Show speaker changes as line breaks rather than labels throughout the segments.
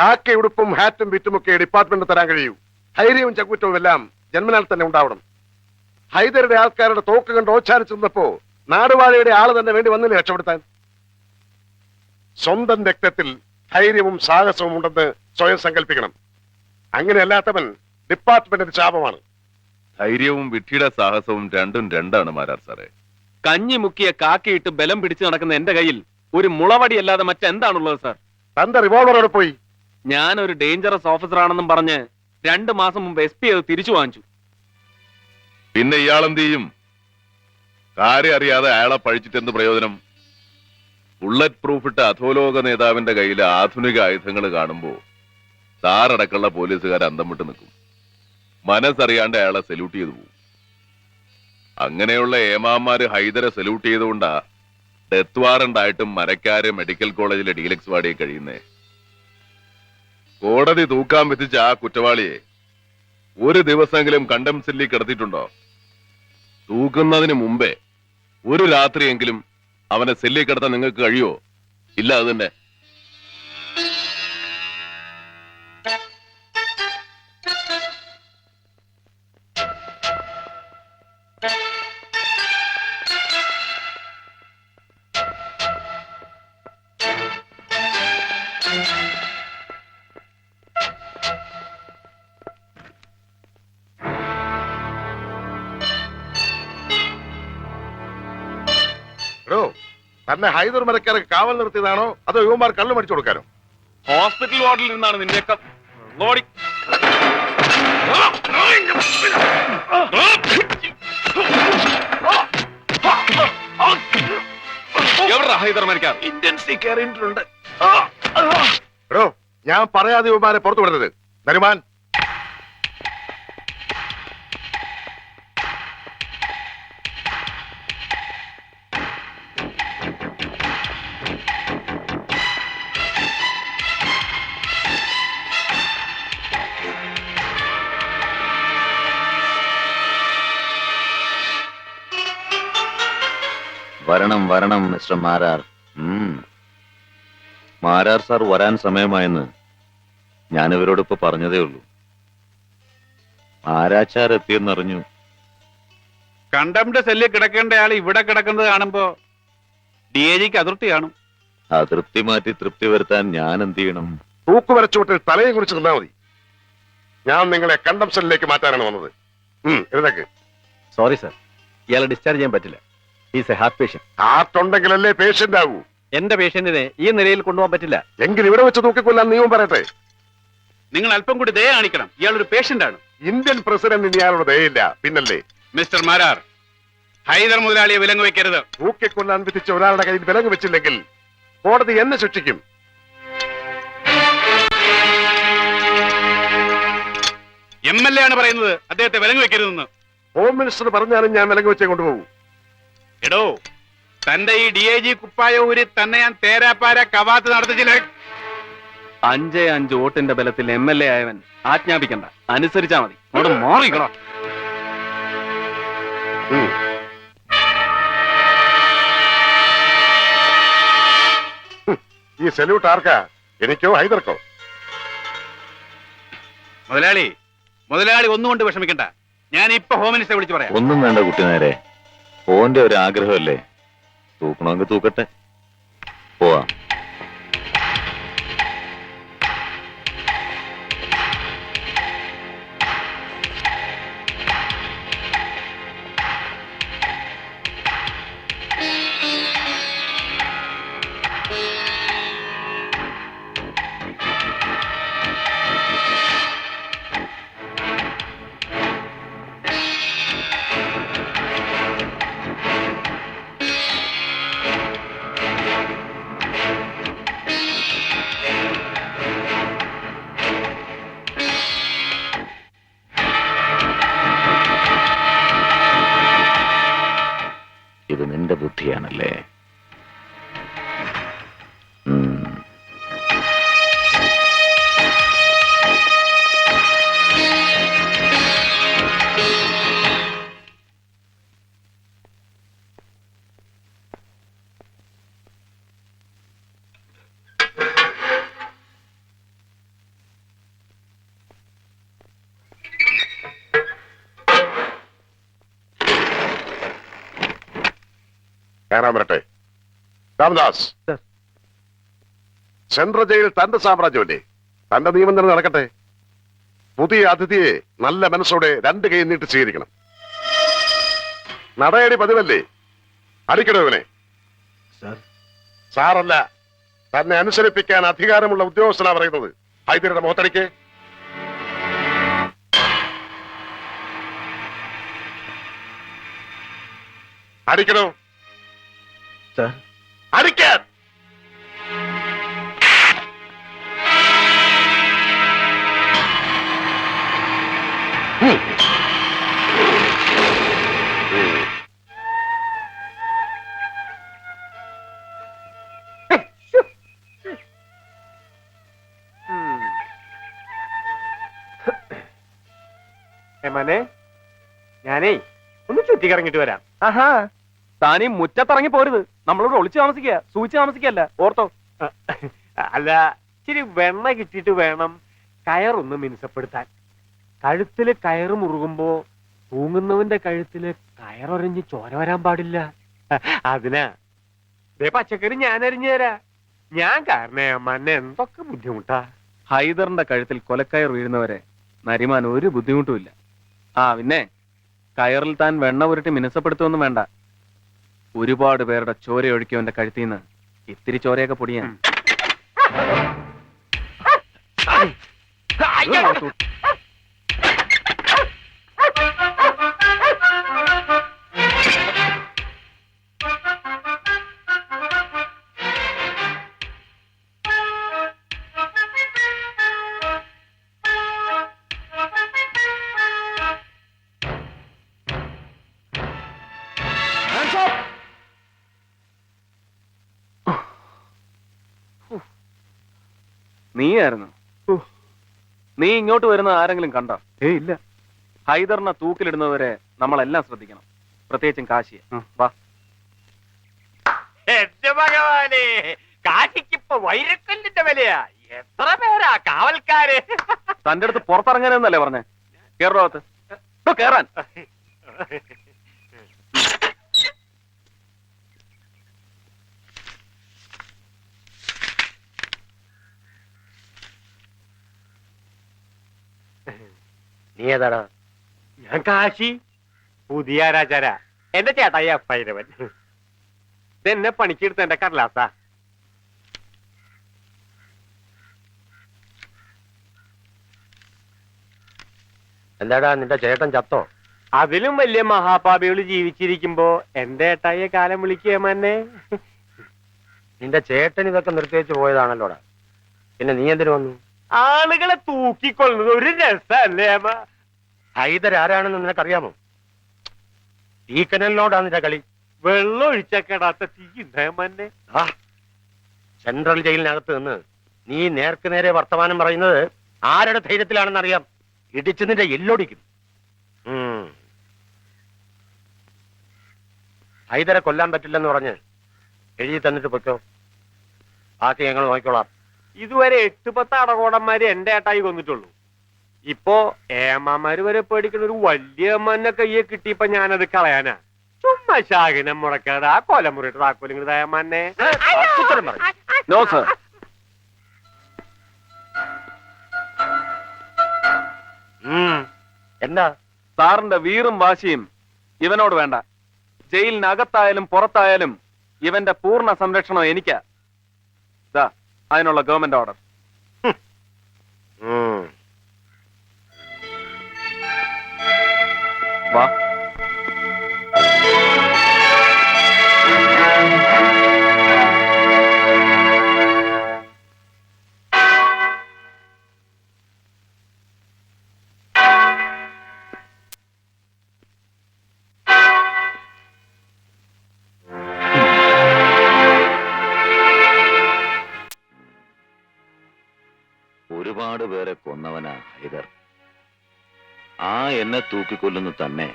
കാക്കയുടുപ്പും ഹാറ്റും വിറ്റുമൊക്കെ department തരാൻ കഴിയൂ. ധൈര്യവും ചങ്കുറ്റവും എല്ലാം ജന്മനാൽ തന്നെ ഉണ്ടാവണം. ഹൈദരുടെ ആൾക്കാരുടെ തോക്ക് കണ്ട് ഓച്ചാനിച്ചു നിന്നപ്പോ നാടുവാഴയുടെ ആള് തന്നെ വേണ്ടി വന്നില്ലേ രക്ഷപ്പെടുത്താൻ? സ്വന്തം രക്തത്തിൽ ധൈര്യവും സാഹസവും ഉണ്ടെന്ന് സ്വയം സങ്കല്പിക്കണം. അങ്ങനെയല്ലാത്തവൻ ഡിപ്പാർട്ട്മെന്റിന് ശാപമാണ്.
ധൈര്യവും വിഡ്ഢിയുടെ സാഹസവും രണ്ടും രണ്ടാണ് മാരാർ സാറേ.
കഞ്ഞി മുക്കിയ കാക്കയിട്ട് ബലം പിടിച്ചു നടക്കുന്ന എന്റെ കയ്യിൽ ഒരു മുളവടി അല്ലാതെ മറ്റെന്താണുള്ളത് സാർ?
തന്റെ റിവോൾവറോടെ പോയി.
ഞാൻ ഒരു ഡേഞ്ചറസ് ഓഫീസർ ആണെന്നും പറഞ്ഞ് 2 മാസം മുമ്പ് SP അത് തിരിച്ചു വാങ്ങിച്ചു.
പിന്നെ ഇയാളെന്ത് ചെയ്യും? കാര്യം അറിയാതെ അയാളെ പഴിച്ചിട്ട് എന്ത് പ്രയോജനം? ബുള്ളറ്റ് പ്രൂഫ് ഇട്ട അധോലോക നേതാവിന്റെ കയ്യിൽ ആധുനിക ആയുധങ്ങൾ കാണുമ്പോ സാറടക്കമുള്ള പോലീസുകാർ അന്തം വിട്ട് നിൽക്കും. മനസ്സറിയാണ്ട് അയാളെ സല്യൂട്ട് ചെയ്തു പോകും. അങ്ങനെയുള്ള ഏമാമാര് ഹൈദരെ സല്യൂട്ട് ചെയ്തുകൊണ്ടാ ഡെത്ത് വാറണ്ട് ആയിട്ടും മരക്കാര് മെഡിക്കൽ കോളേജിലെ ഡീലക്സ് വാർഡിൽ കഴിയുന്നേ. കോടതി തൂക്കാൻ വിധിച്ച ആ കുറ്റവാളിയെ ഒരു ദിവസമെങ്കിലും കണ്ടം സെല്ലിൽ കിടത്തിയിട്ടുണ്ടോ? തൂക്കുന്നതിന് മുമ്പേ ഒരു രാത്രിയെങ്കിലും അവനെ സെല്ലിൽ കിടത്താൻ നിങ്ങൾക്ക് കഴിയോ? ഇല്ല. അത് തന്നെ.
തന്നെ ഹൈദർ മരക്കാരൊക്കെ കാവൽ നിർത്തിയതാണോ അതോ യുവമാർ കള്ളു മടിച്ചു കൊടുക്കാനോ?
ഹോസ്പിറ്റൽ വാർഡിൽ നിന്നാണ് നിന്റെയൊക്കെ ഹൈദർ മരക്കാർ ഇന്റൻസി കയറിയിട്ടുണ്ട്.
ഞാൻ പറയാതെ യുവമാരെ പുറത്തു വിടരുത്. നരുമാൻ,
വരണം വരണം മിസ്റ്റർ മാരാർ. മാരാർ സാർ വരാൻ സമയമായെന്ന് ഞാനിവരോട് ഇപ്പൊ പറഞ്ഞതേ ഉള്ളൂ. ആരാച്ചാർ എത്തിയെന്നറിഞ്ഞു.
കണ്ടംപ്റ്റ് സെല്ലിൽ കിടക്കേണ്ടയാൾ ഇവിടെ കിടക്കുന്നത് കാണുമ്പോ DIGക്ക് അതൃപ്തി കാണും.
അതൃപ്തി മാറ്റി തൃപ്തി വരുത്താൻ ഞാൻ എന്ത് ചെയ്യണം?
തൂക്കുവരച്ചോട്ടിൽ തലയെ കുറിച്ച് നിന്നാ മതി. ഞാൻ നിങ്ങളെ കണ്ടം സെല്ലിലേക്ക് മാറ്റാനാണ് വന്നത്. എഴുതേക്ക്.
സോറി സർ, ഇയാളെ ഡിസ്ചാർജ് ചെയ്യാൻ പറ്റില്ല. Is a heart patient.
Heart ഉണ്ടെങ്കിലല്ലേ പേഷ്യന്റ് ആകൂ.
എന്റെ പേഷ്യന്റിനെ ഈ നിലയിൽ കൊണ്ടുപോകാൻ പറ്റില്ല.
എങ്കിൽ ഇവിടെ വെച്ച് തൂക്കിക്കൊല്ലാൻ നിയമം പറയട്ടെ.
നിങ്ങൾ അല്പം കൂടി ദയ കാണിക്കണം. ഇയാളൊരു പേഷ്യന്റ് ആണ്.
ഇന്ത്യൻ പ്രസിഡന്റിന് ഇയാളുടെ ദയയില്ല, പിന്നല്ലേ?
മിസ്റ്റർ മാരാർ, ഹൈദർ മുതലാളിയെ വിലങ്ങ് വെക്കരുത്.
തൂക്കിക്കൊല്ലാൻ വിധിച്ച ഒരാളുടെ കയ്യിൽ വിലങ്ങ് വെച്ചില്ലെങ്കിൽ കോടതി എന്നെ ശിക്ഷിക്കും.
MLA ആണ് പറയുന്നത് അദ്ദേഹത്തെ വിലങ്ങ് വെക്കരുതെന്ന്.
ഹോം മിനിസ്റ്റർ പറഞ്ഞാലും ഞാൻ വിലങ്ങ് വെച്ചേ കൊണ്ടുപോകും.
എടോ, തന്റെ ഈ DIG കുപ്പായ ഊരി തന്നെ ഞാൻ തേരാപ്പാര കവാത്ത് നടത്തിച്ചില്ലേ?
5 വോട്ടിന്റെ ബലത്തിൽ MLA ആയവൻ ആജ്ഞാപിക്കണ്ട, അനുസരിച്ചാ മതി. അവിടെ മാറിക്കണോ?
ഈ സല്യൂട്ട് ആർക്കാ? എനിക്കോ ഹൈദർക്കോ?
മുതലാളി ഒന്നുകൊണ്ട് വിഷമിക്കണ്ട. ഞാൻ ഇപ്പൊ ഹോം മിനിസ്റ്ററെ വിളിച്ചു പറയാം.
ഒന്നും വേണ്ട കുട്ടി നേരെ. ഓന്റെ ഒരു ആഗ്രഹമല്ലേ, തൂക്കണമെങ്കിൽ തൂക്കട്ടെ. പോവാ. ഇത് നിന്റെ ബുദ്ധിയാണല്ലേ?
കയറാൻ വരട്ടെ. രാമദാസ്,
സർ.
സെൻട്രൽ ജയിൽ തന്റെ സാമ്രാജ്യമല്ലേ? തന്റെ നിയമം തന്നെ നടക്കട്ടെ. പുതിയ അതിഥിയെ നല്ല മനസ്സോടെ രണ്ട് കൈ നീട്ടി സ്വീകരിക്കണം. നടയടി പതിവല്ലേ? അടിക്കണോ ഇവനെ?
സർ.
സാറല്ല, തന്നെ അനുസരിപ്പിക്കാൻ അധികാരമുള്ള ഉദ്യോഗസ്ഥനാ പറയുന്നത്. ഹൈദരുടെ മുഖത്തടിക്ക്. അടിക്കണോ?
സർ.
അടിക്കാൻ.
മനെ, ഞാനേ ഒന്ന് ചുറ്റിക്കറങ്ങിട്ട് വരാം.
ആഹാ, താനീ മുറ്റത്തിറങ്ങി പോരുത്. നമ്മളോട് ഒളിച്ചു താമസിക്കുക, സൂചിച്ച് താമസിക്കല്ല, ഓർത്തോ.
അല്ല, ഇച്ചിരി വെണ്ണ കിട്ടിയിട്ട് വേണം കയറൊന്ന് മിനുസപ്പെടുത്താൻ. കഴുത്തില് കയറ് മുറുകുമ്പോ തൂങ്ങുന്നവന്റെ കഴുത്തില് കയറൊരഞ്ഞ് ചോര വരാൻ പാടില്ല. അതിനാ ദേ പച്ചക്കറി ഞാൻ അരിഞ്ഞു തരാ. ഞാൻ കാരണേ അമ്മന്നെ എന്തൊക്കെ ബുദ്ധിമുട്ടാ.
ഹൈദറിന്റെ കഴുത്തിൽ കൊലക്കയർ വീഴുന്നവരെ നരിമാൻ ഒരു ബുദ്ധിമുട്ടുമില്ല. ആ പിന്നെ കയറിൽ താൻ വെണ്ണ ഉരുട്ടി മിനുസപ്പെടുത്തുമൊന്നും വേണ്ട. ഒരുപാട് പേരുടെ ചോര ഒഴുക്കിയവന്റെ കഴുത്തിൽ നിന്ന് ഇത്തിരി ചോരയൊക്കെ പൊടിയാൻ. നീയായിരുന്നു. നീ ഇങ്ങോട്ട് വരുന്ന ആരെങ്കിലും കണ്ടോ?
ഇല്ല.
ഹൈദറിനെ തൂക്കിലിടുന്നവരെ നമ്മളെല്ലാം ശ്രദ്ധിക്കണം, പ്രത്യേകിച്ചും കാശിയെ. വാ.
എന്റെ ഭഗവാനെ, കാശിക്കിപ്പോ വൈരക്കല്ലിന്റെ വിലയാ. എത്ര പേരാ കാവൽക്കാര്.
തന്റെ അടുത്ത് പുറത്തിറങ്ങാനെന്നല്ലേ പറഞ്ഞേ? കേറോകത്ത് കേറാൻ.
നീ ഏതാടാ? ഞാൻ കാശി, പുതിയ രാജാരാ. എന്റെ ചേട്ടായി അപ്പൈരവൻ. ഇതെന്നെ പണിക്കെടുത്ത എന്റെ കടലാസാ.
എന്താടാ, നിന്റെ ചേട്ടൻ ചത്തോ?
അതിലും വലിയ മഹാപാപികൾ ജീവിച്ചിരിക്കുമ്പോ എന്റെ ഏട്ടായിയെ കാലം വിളിക്കുകയെന്നെ.
നിന്റെ ചേട്ടൻ ഇതൊക്കെ നിർത്തിവെച്ച് പോയതാണല്ലോടാ. പിന്നെ നീ എന്തിനു വന്നു?
ആളുകളെ തൂക്കിക്കൊള്ളുന്നത് ഒരു രസല്ലേ അമ്മ?
ഹൈദർ ആരാണെന്ന് നിനക്കറിയാമോ? ഈ കനലിനോടാ നിന്റെ കളി.
വെള്ളം ഒഴിച്ചക്കെടാത്ത തീ ഉണ്ടായമ്മന്നെ.
സെൻട്രൽ ജയിലിനകത്ത് നിന്ന് നീ നേർക്ക് നേരെ വർത്തമാനം പറയുന്നത് ആരുടെ ധൈര്യത്തിലാണെന്നറിയാം. ഇടിച്ചു നിന്റെ എല്ലൊടിക്കും. ഹൈദരെ കൊല്ലാൻ പറ്റില്ലെന്ന് പറഞ്ഞ് എഴുതി തന്നിട്ട് പൊയ്ക്കോ. ബാക്കി ഞങ്ങൾ നോക്കിക്കോളാം.
ഇതുവരെ 8-10 അടകോടന്മാര് എന്റെ ഏട്ടായി കൊന്നിട്ടുള്ളൂ. ഇപ്പോ ഏമാമാര് വരെ പേടിക്കുന്ന ഒരു വലിയ അമ്മന്നെ കയ്യെ കിട്ടിയപ്പോ ഞാനത് കളയാനാ. ചുമ്മാ ശാഖനം മുടക്കാതെ ആ കൊലമുറിട്ട് താക്കോലിങ്ങ് ഏമാന്നെ.
No sir.
എന്താ
സാറിന്റെ വീറും വാശിയും ഇവനോട് വേണ്ട. ജയിലിനകത്തായാലും പുറത്തായാലും ഇവന്റെ പൂർണ്ണ സംരക്ഷണം എനിക്കാ. അതിനുള്ള ഗവൺമെന്റ് ഓർഡർ. വാ.
ഒരുപാട് പേരെ കൊന്നവനാ ഹൈദർ. ആ എന്നെ തൂക്കിക്കൊല്ലുന്നു തന്നെ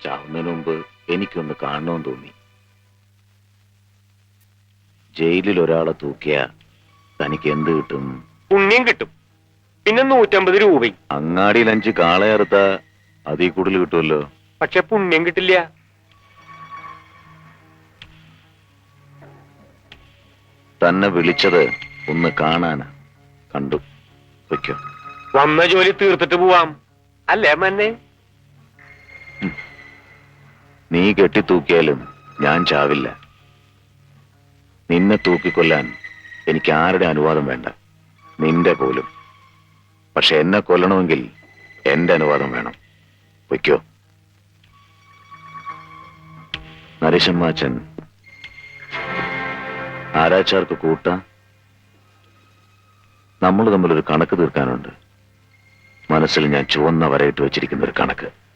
ചാവുന്നതിന് മുമ്പ് എനിക്കൊന്ന് കാണണമെന്ന് തോന്നി. ജയിലിൽ ഒരാളെ തൂക്കിയ തനിക്ക് എന്ത് കിട്ടും?
പുണ്യം കിട്ടും, പിന്നെ 150 രൂപയും.
അങ്ങാടിയിൽ 5 കാളയറുത്ത അതിൽ കൂടുതൽ കിട്ടുമല്ലോ.
പക്ഷെ പുണ്യം കിട്ടില്ല.
തന്നെ വിളിച്ചത് ഒന്ന് കാണാനാ. കണ്ടു. വയ്ക്കോ.
വന്ന ജോലി തീർത്തിട്ട് പോവാം അല്ലേ മന്നെ?
നീ കെട്ടിത്തൂക്കിയാലും ഞാൻ ചാവില്ല. നിന്നെ തൂക്കിക്കൊല്ലാൻ എനിക്ക് ആരുടെ അനുവാദം വേണ്ട, നിന്റെ പോലും. പക്ഷെ എന്നെ കൊല്ലണമെങ്കിൽ എന്റെ അനുവാദം വേണം. വയ്ക്കോ. നരേശമ്മാച്ചൻ ആരാച്ചാർക്ക് കൂട്ട. നമ്മൾ തമ്മിലൊരു കണക്ക് തീർക്കാനുണ്ട്. മനസ്സിൽ ഞാൻ ചുവന്ന വരയിട്ട് വെച്ചിരിക്കുന്ന ഒരു കണക്ക്.